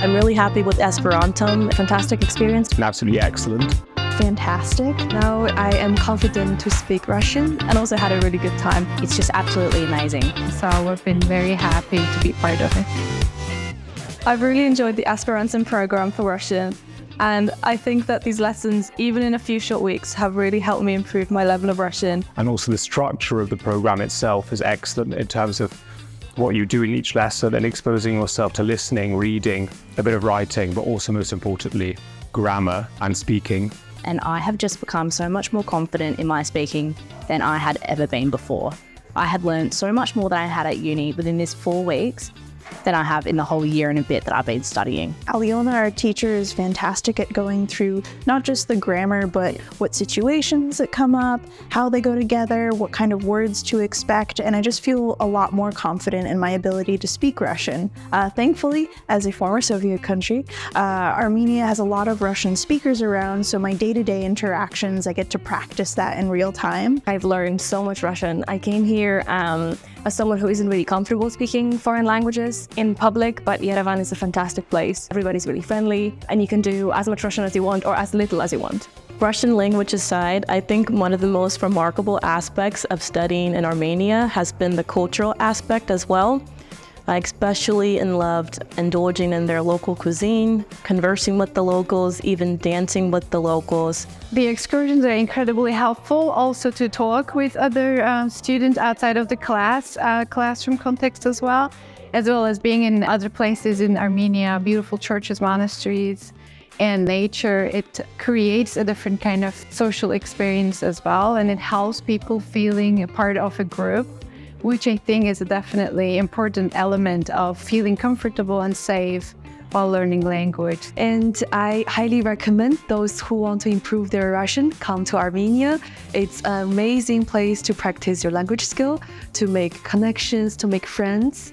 I'm really happy with Esperanto. Fantastic experience. Absolutely excellent. Fantastic. Now I am confident to speak Russian and also had a really good time. It's just absolutely amazing. So we've been very happy to be part of it. I've really enjoyed the Esperanto program for Russian, and I think that these lessons, even in a few short weeks, have really helped me improve my level of Russian. And also the structure of the program itself is excellent in terms of what you do in each lesson and exposing yourself to listening, reading, a bit of writing, but also most importantly, grammar and speaking. And I have just become so much more confident in my speaking than I had ever been before. I had learned so much more than I had at uni within these 4 weeks than I have in the whole year and a bit that I've been studying. Aliona, our teacher, is fantastic at going through not just the grammar, but what situations that come up, how they go together, what kind of words to expect, and I just feel a lot more confident in my ability to speak Russian. Thankfully, as a former Soviet country, Armenia has a lot of Russian speakers around, so my day-to-day interactions, I get to practice that in real time. I've learned so much Russian. I came here as someone who isn't really comfortable speaking foreign languages in public, but Yerevan is a fantastic place. Everybody's really friendly, and you can do as much Russian as you want or as little as you want. Russian language aside, I think one of the most remarkable aspects of studying in Armenia has been the cultural aspect as well. I especially loved indulging in their local cuisine, conversing with the locals, even dancing with the locals. The excursions are incredibly helpful also to talk with other students outside of the classroom context as well as being in other places in Armenia, beautiful churches, monasteries, and nature. It creates a different kind of social experience as well, and it helps people feeling a part of a group, which I think is a definitely important element of feeling comfortable and safe while learning language. And I highly recommend those who want to improve their Russian come to Armenia. It's an amazing place to practice your language skill, to make connections, to make friends.